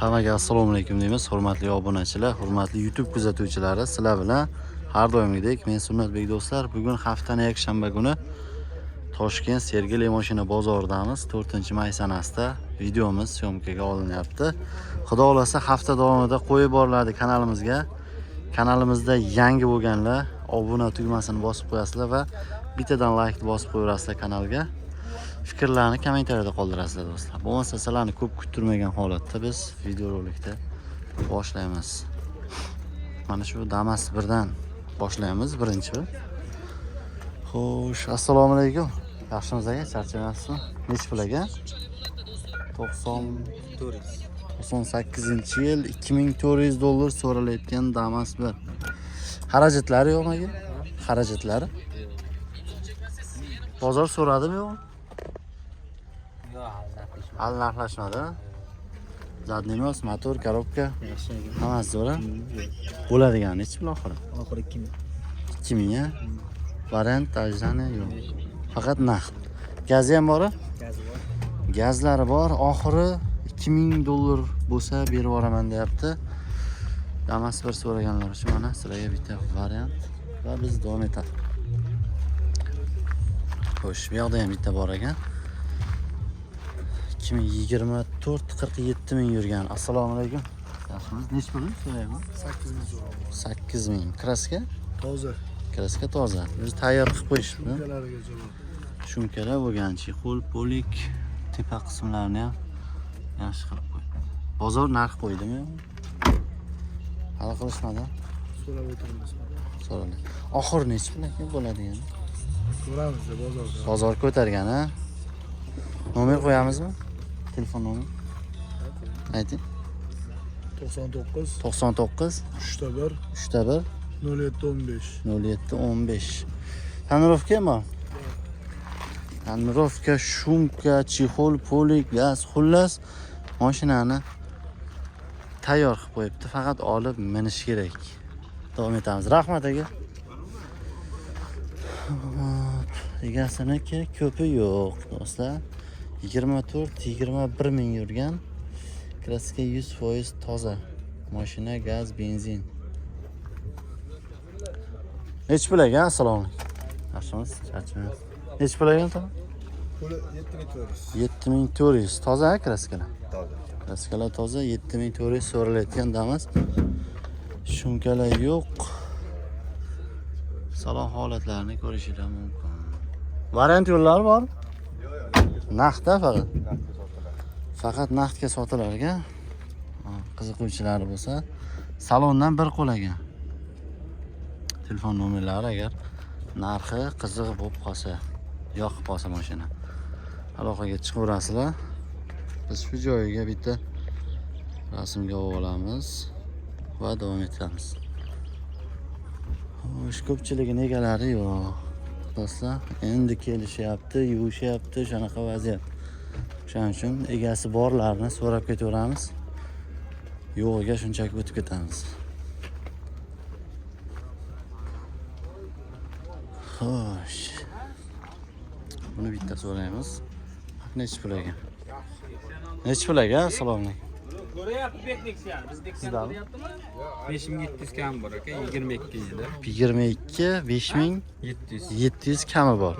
Hammaga assalomu alaykum deymiz. Hurmatli obunachilar, hurmatli YouTube kuzatuvchilari, sizlar bilan har doimgidek men Sunnatbek do'stlar. Bugun haftaning yakshanba kuni Toshkent Sergeli mashina bozoridamiz. 4-may sanasida videomiz syomkaga olinyapti. Xudo xolasa hafta davomida qo'yib boriladi kanalimizga. Kanalimizda yangi bo'lganlar obuna tugmasini bosib qo'yasizlar va bittadan like bosib qo'yasizlar kanalga. Fikrlarni kommentariyada qoldirasizlar do'stlar. Bo'lmasa sizlarni ko'p kuttirmagan holatda biz videorolikda boshlaymiz. Mana shu Damas birdan boshlaymiz birinchi. Xo'sh, assalomu alaykum. Yaxshimisiz aka? Charchamayapsizmi? Nech pul aka? 98-yil $2400 so'ralayotgan Damas bir. Xarajatlari yo'qmi aka? Xarajatlari? Bozor so'radimi yo'qmi? Hal narxlashmadi. Zadninos, motor, korobka. Hammasi zo'ra. Bo'ladigan nechi pul oxiri? Oxiri 2000. 2000 ya. Variant ajdani yo'q. Faqat naqd. Gazi ham bor? Gazi bor. Gazlari bor. Oxiri $2000 bo'lsa berib yuboraman deyapti. Damas bir so'raganlar uchun mana sizlarga bitta variant va biz davom etamiz. Xo'sh, bu yoqda ham bitta bor ekan. 2024-47 ming yurgan. Assalomu alaykum. Yaxshimisiz? Nech pul so'rayman? 8000 so'rayman. 8000. Kraska? Toza. Kraska toza. O'zi tayyor qilib qo'yishibdi. Shumkalarigacha bor. Shumkalar bo'lgan, chexol, polik, tepa qismlarini ham yaxshi qilib qo'ydi. Bozor narx qo'ydimi? Hal qilishmadi. So'rab o'tiramiz. So'radi. Oxir nech pul ekan bo'ladigan? Ko'ramiz bozorda. Bozor ko'targan, ha? Nomer qo'yamizmi? Telefon nomer. Ayting. 99 99 3 3 0715. 0715. Tonirovka mi? Tonirovka, shumka, chexol, polik, gaz, xullas mashinani tayyor qilib qo'yibdi. Faqat olib minish kerak. Davom etamiz. Rahmat aka. Egasiniki ko'pi yo'q do'stlar. 24-21 ming yurgan. Kraska 100% toza. Mashina gaz, benzin. Nech pul ekan? Assalomu alaykum. Yaxshimisiz? Charchamayapsiz. Nech pul ekan? Puli 7400. 7400. Toza kraskalar. Toza. Kraskalar toza, 7400 so'ralayotgan Damas. Shumkalar yo'q. Salon holatlarini ko'rishingiz mumkin. Variant yo'llari bor? Naqdda faqat. Faqat naqdga sotilar ekan. Qiziquvchilari bo'lsa, salondan bir qo'l ekan. Telefon nomerlari agar narxi qiziq bo'lib qolsa, yoqib qolsa mashina. Aloqaga chiqaverasizlar. Biz shu joyiga bitta rasmga olamiz va davom etamiz. Xo'sh, ko'pchiligini egalari yo'q. Do'stlar, endi kelishyapti, yuvishyapti, shunaqa vaziyat. Shuning uchun egasi borlarni so'rab ketaveramiz. Yo'g'iga shunchaki o'tib ketamiz. Xo'sh. Buni bitta so'raymiz. Nech pul ekan? Nech pul ekan? Assalomu alaykum. Ko'ryapti bekniksan. Bizdeksan ko'ryaptimi? 5700 kam bor aka, 22 yilda. 22, 5700 kami bor.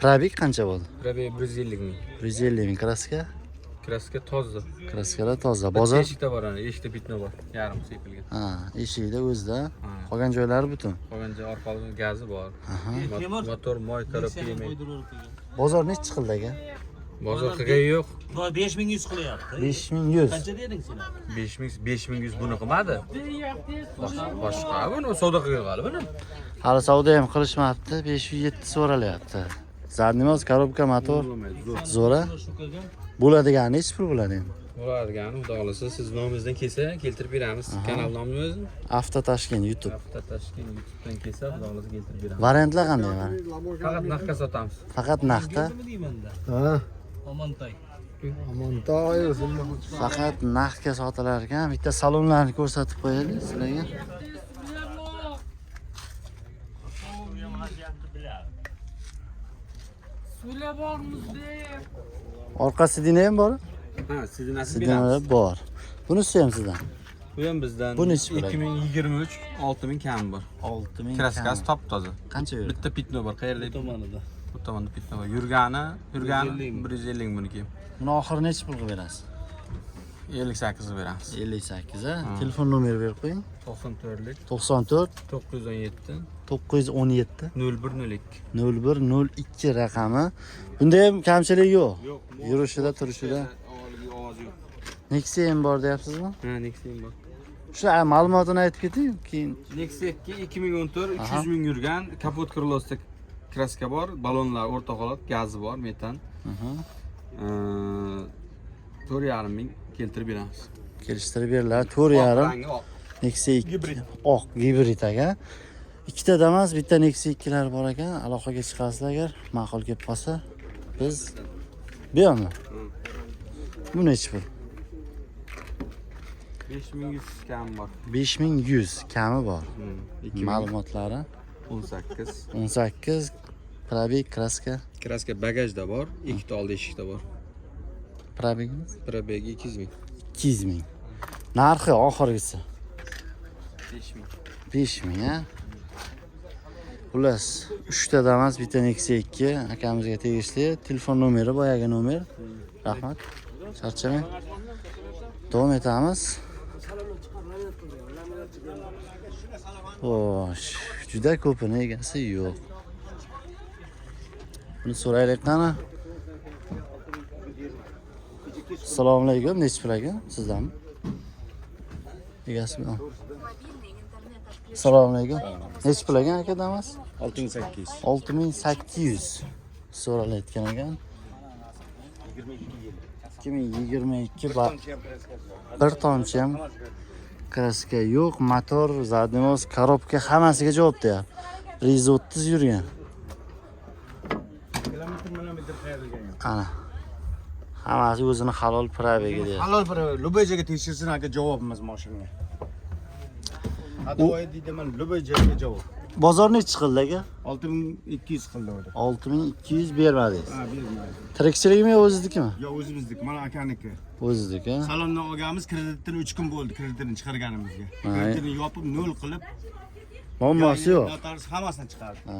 Probeg qancha bo'ldi? Probeg 150 ming. 150 ming kraska. Kraska toza. Kraskalar toza. Bozor Eshikda bor ana, eshikda bitma bor. Yarim sepilgan. ha, eshikda o'zida. Qolgan joylari butun. Qolgan joy orqaligi gazi bor. Motor, moy, korobka. Bozor nech chiqildi ekan? Bozor qilgan yo'q. 5100 qilyapti. 5100. Qancha deding sen? 5100 buni qilmadi. Boshqa buni savdo qilgan g'alaba buni. Hali savdo ham qilishmabdi. 507 so'ralyapti. Zadninos, korobka, motor. Zo'ra. Bo'ladigan nech pul bo'ladi endi? Bo'ladigani, xudo xolasa siz nomingizdan kelsa keltirib beramiz. Kanal nomini o'zi. Avto Toshkent YouTube. Hafta Toshkent YouTube'dan kelsa, xudo xolasa keltirib beramiz. Variantlar qanday var? Faqat naqdga sotamiz. Faqat naqdda. Ha. Omontoy. Amontoy o'zimni. Faqat naqdga sotilar ekan. Bitta salonlarni ko'rsatib qo'yaylik sizlarga. Orqa sidina ham bor? Ha, sidinasi Sidinalar bor. Bunisi ham sizdan. Bu ham bizdan. Bu nechi pul? 2023 6000 kam bor. 6000. Kraskasi top toza. Qancha yurdi? Bitta pitno bor. Qayerda? Tomonida. Bu tomonda pitno bor. Yurgani 150 buniki. Buni oxiri necha pulga berasiz? 58 ga beramiz. 58 a. Telefon nomeri berib qo'ying. 94lik 94 917 917 0102. 0102 raqami. Bunda ham kamchilik yo'q. Yo'q. Yurishida, turishida. Ovozi yo'q. Nexia ham bor deyapsizmi? Ha, Nexia bor. Shu ma'lumotini aytib keting, keyin Nexia 2014 300 ming yurgan, kapot krылosida kraska bor, ballonlar o'rta holat, gazi bor, metan. 4,5 ming keltirib beramiz. kelishtirib beriladi. 4,5 Rangi oq. Nexia 2 oq gibrid aka. Ikkita Damas, bitta Nexia 2lar bor ekan. Aloqaga chiqasizlar agar ma'qul kelib qolsa, biz bu yermi? Bu nechi pul? 5100 kam bor. 5100 kami bor. 2018 Ma'lumotlari 18 probeg kraska. kraska bagajda bor, ikkita oldi eshikda bor. Probegimiz Probegi 200 ming. 200 ming. Narxi oxirgisi 5 ming. 5000 a. Xullas, 3 ta Damas, bitta Nexia 2 akamizga tegishli. Telefon nomeri boyagi nomer. Rahmat. Charchamang. Davom etamiz. Xo'sh, juda ko'pini egasi yo'q. Buni so'raylik qani? Assalomu alaykum, nechi pul aka? Sizdanmi? Egasimi? Assalomu alaykum. Nechi pul ekan aka Damas? 6800. 6800 so'ralayotgan ekan. 2022 bir tomchi ham kraska yo'q, motor, zadniy moz, korobka hammasiga javob deyapti. 130 yurgan. Ana. Hammasi o'zini halol probegi deyapti. Halol bir любой joyga tekshirsin aka javobimiz mashinaga. Adoy deydiman, любой joyga javob. Bozor nechi qildi aka? 6200 qildi o'da. 6200 bermadingiz. Ha, bermaydi. Tirikchilikmi yo o'ziznikimi? Yo, o'zimizniki, mana akaniki. O'zizniki. Salondan olganmiz, kreditini 3 kun bo'ldi, kreditini chiqarganimizga. Kreditini yopib, nol qilib, Muammosi yo'q. notarius hammasini chiqardi. Ha.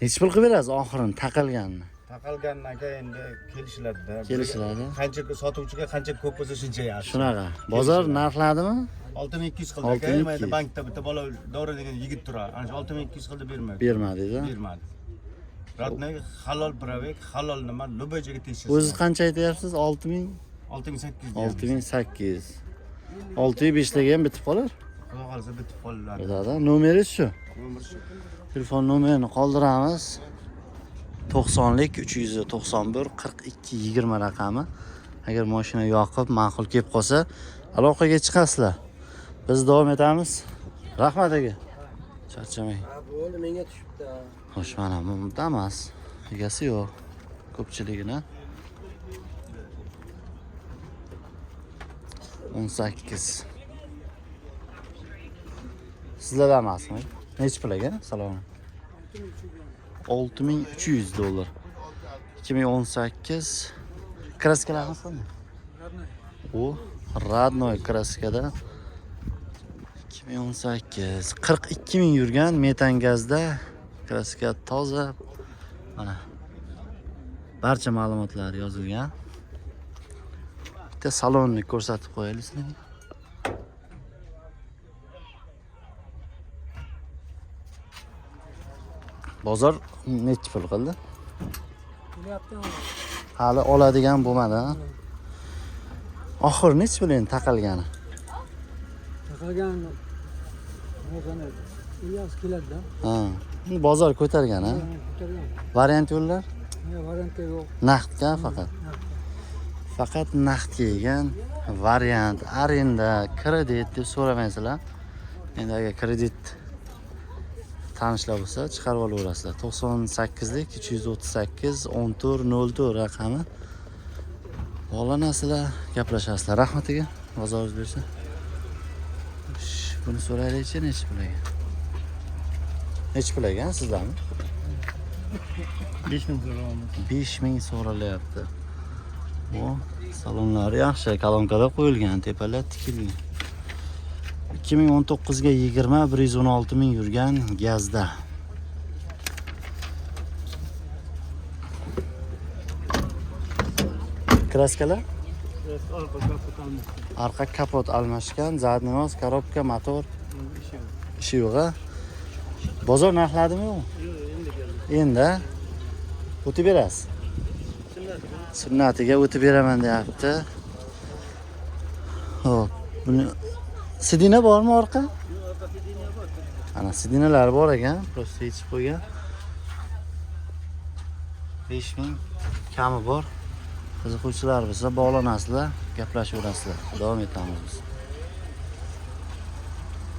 Nechi pul qilib berasiz oxirini taqalganini? Taqalgandan keyin endi kelishiladi-da. Kelishiladi. Qancha sotuvchiga qancha ko'p bo'lsa shuncha yaxshi. Shunaqa. Bozor narxladimi? 6200 qildi aka. 6200. Mayda bankda bitta bola Dora degan yigit turadi. Ana 6200 qildi bermadi. Bermadingiz-a? Bermadi. Rodnoy halol probek, halol nima, любой joyga tekshirsin. O'zingiz qancha aytyapsiz? 6000 6800. 6800. 605 taga ham bitib qolar. Xudo xolisa bitib qoladi. Bizada nomeringiz shu. Nomer shu. Telefon nomerini qoldiramiz. 90lik 391 42 20 raqami. Agar mashina yoqib, ma'qul kelib qolsa, aloqaga chiqasizlar. Biz davom etamiz. Rahmat aka. Charchamang. Bo'ldi, menga tushibdi. Xo'sh, mana bu Damas. Egasi yo'q. Ko'pchiligini 18. Sizlar Damasmi? Nechi pul aka? Salom. 6300 dollar. 2018 kraskalar qanday? O Radnoy kraskada 2018 42 ming yurgan metan gazda kraska toza. Mana barcha ma'lumotlar yozilgan. Bitta salonni ko'rsatib qo'yaylik sizlarga. Bozor nechi pul qildi? Hali oladigan bo'lmadi. Oxir nechi pul endi taqalgani? Taqalgan o'zini Ilyos keladi-da. Ha, bozor ko'targan ha. Ko'targan. Variant yo'llar? Variantga yo'q. Naqdga faqat. Faqat naqdga egan variant, arenda, kredit deb so'ramaysizlar. Endi agar kredit tanishlar bo'lsa, chiqarib olaverasizlar. 98lik 338 1404 raqami. Bog'lanasizlar, gaplashasizlar. Rahmat aka, bozoringiz bersa. Buni so'raylik-chi, nechi pul ekan? Nechi pul ekan sizlarmi? 5000 so'rayapmiz. 5000 so'ralyapti. Bu salonlari yaxshi, kolonkalar qo'yilgan, tepalar tikilgan. 2019 ga 20 116 ming yurgan gazda. Kraskalar? Arqa kapot almashgan, zadniy mos, korobka, motor. Ishi yo'q a? Bozor narxladimi u? Endi o'tib berasiz. Sunnatiga o'tib beraman deyapti. Xo'p, buni sidina bormi orqa? Ana sidinalar bor ekan, prosta yechib qo'ygan. 5000 kami bor. Qiziquvchilar bo'lsa bog'lanasizlar, gaplashaverasizlar. Davom etamiz biz.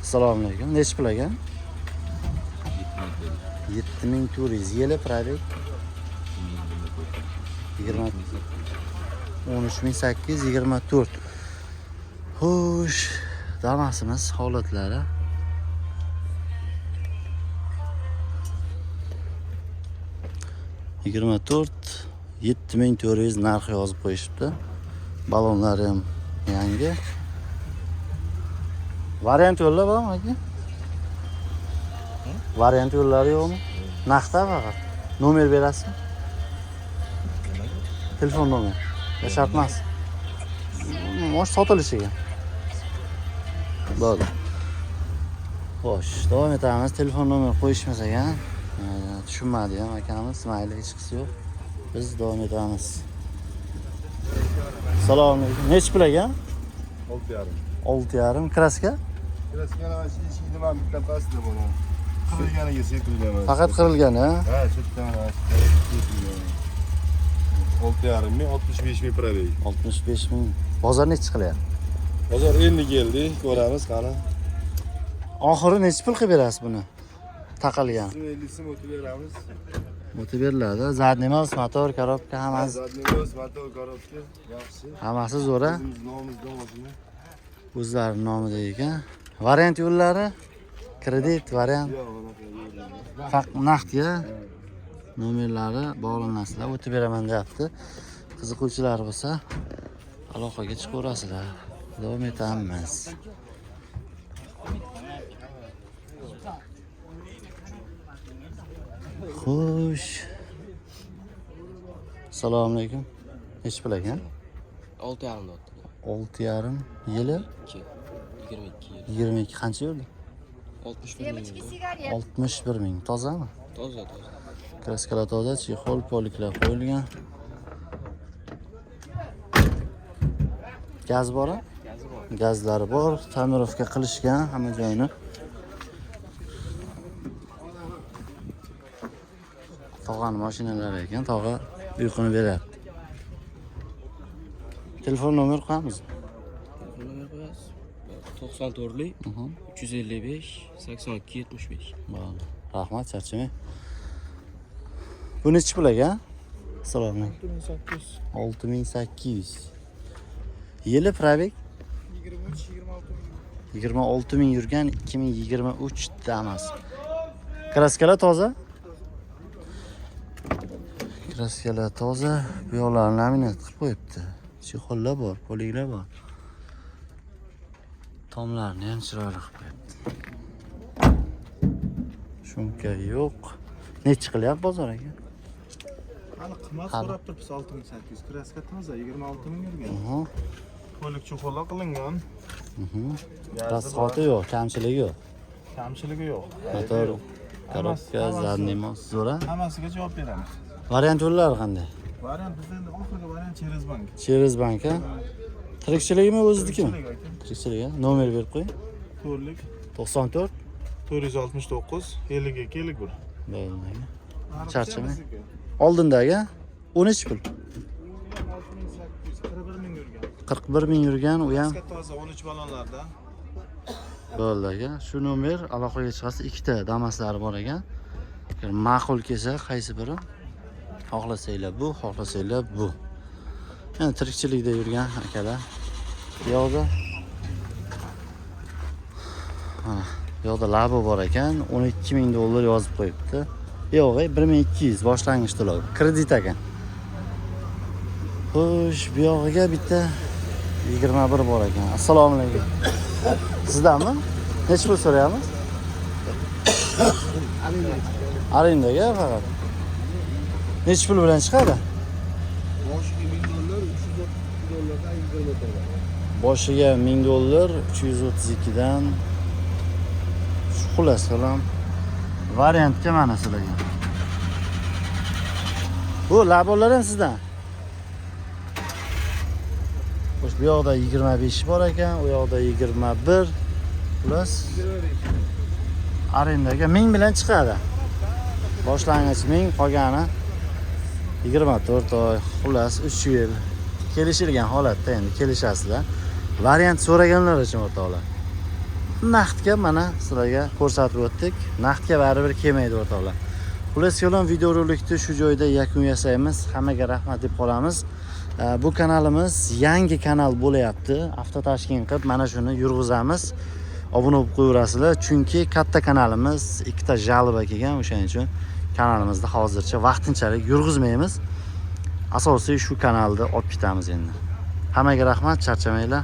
Assalomu alaykum. Nechta pul ekan? 7400 yili pробег 13824. Xo'sh, Damasimiz holatlari. Yigirma 7400 narx yozib qo'yishibdi. Balonlari ham yangi. Variant yo'llar bormi aka? Variant yo'llari yo'qmi? Naqdda faqat. Nomer berasizmi? Telefon nomer. Shart emas. Mosh sotilishiga. Bo'ldi. Xo'sh, davom etamiz. Telefon nomer qo'yishmas ekan. Tushunmadi ham akamiz, mayli hech qisi yo'q. Biz davom etamiz. Assalomu alaykum. Nechta pul ekan? 6,5. 6,5 kraska? Kraska mana shu eshikni men bitta pastda bo'laman. Qirilganiga sepilgan. Faqat qirilgan, ha? Ha, shu yerda mana 6,5 ming, 65 ming pробег. 65 ming. Bozor necha qilyapti? Bozor endi keldi, ko'ramiz qani. Oxiri necha pul qilib berasiz buni? Taqalgan. 50 so'm o'tib beramiz. O'tib beriladi. Zadniy mos, motor, korobka hammasi. Zadniy mos, motor, korobka yaxshi. Hammasi zo'r, ha? O'zimiz nomimizda mashina. O'zlari nomida ekan. Variant yo'llari, kredit variant, Yo'q, bunaqa faqat naqdga nomerlari bog'lanasizlar, o'tib beraman deyapti. Qiziquvchilar bo'lsa aloqaga chiqaverasizlar. Davom etamiz. Xo'sh. Assalomu alaykum. Necha pul ekan? 6,5 dot. 6,5 yili 22 yil. 22 qancha yurdi? 61 ming. 61 ming. Tozami? Toza. Kraskalar toza, chexol, poliklar qo'yilgan. Gaz bor-a? Gazlari bor, ta'mirlovka qilishgan hamma joyini. Tog'ani mashinalari ekan, tog'a uyquni beryapti. Telefon nomer qo'yamiz. Telefon nomer qo'yasiz. 94lik 355 82 75. Bo'ldi. Rahmat, charchamang. Bu necha pul ekan? Assalomu alaykum. 6800. Yili pробег 26 ming yurgan 2023 Damas. Kraskalar toza? Kraskalar toza, bu yoqlarni laminat qilib qo'yibdi. Chexollar bor, poliklar bor. Tomlarni ham chiroyli qilib qo'yibdi. Shunka yo'q. Necha qilyapti bozor aka? Hali qimmat so'rab turibsiz 6800. Kraska toza 26 ming yurgan. Polik cho'qola qilingan. Rasxoti yo'q, kamchiligi yo'q. Kamchiligi yo'q. Motor, korobka, zadniy mos zo'ra. Hammasiga javob beramiz. Variant yo'llari qanday? Variant bizda endi oxirgi variant Cheres Bank. Cheres Bank a? Tirikchiligimi o'zidikimi? Tirikchilik a? Nomer berib qo'ying. To'rtlik 94 469 52 51. bo'ldi. Charchamang. Oldindagi 13 pul. 41 ming yurgan. 41 ming yurgan, u ham Kraska toza 13 balonlardan. bo'ldi aka. Shu nomer aloqaga chiqasiz. Ikkita Damaslari bor ekan. Agar ma'qul kelsa, qaysi biri? Xohlasanglar bu, xohlasanglar bu. Yani tirikchilikda yurgan akalar. Yo'qda. Mana, yo'qda labo bor ekan, 12 ming dollar yozib qo'yibdi. Yo'q, 1200 boshlang'ich to'lov. Kredit ekan. Xo'sh, bu yog'iga bitta 21 bor ekan. Assalomu alaykum. Sizdanmi? Nech pul so'rayapmiz? Arindaga faqat. Nech pul bilan chiqadi? Boshiga $1000, 332 dan. Xullas qalam. Variantga mana sizlarga. Bu labolar ham sizdan. Xo'sh, bu yoqda 25 bor ekan, u yoqda 21. Xullas arendaga 1000 bilan chiqadi. Boshlang'ich 1000, qolgani 24 oy, xullas 3 yil. Kelishilgan holatda endi kelishasizlar. Variant so'raganlar uchun o'rtoqlar. Naqdga mana sizlarga ko'rsatib o'tdik. Naqdga baribir kelmaydi o'rtoqlar. Xullas yo'lon videorolikni shu joyda yakun yasaymiz. Hammaga rahmat deb qolamiz. Bu kanalimiz yangi kanal bo'layapti. Avtotashkent qilib mana shuni yurg'izamiz. Obuna bo'lib qo'yaverasizlar, chunki katta kanalimiz, ikkita jalba kelgan, o'shaning uchun kanalimizda hozircha vaqtinchalik yurg'izmaymiz. Asosiy shu kanalda olib ketamiz endi. Hammaga rahmat, charchamanglar.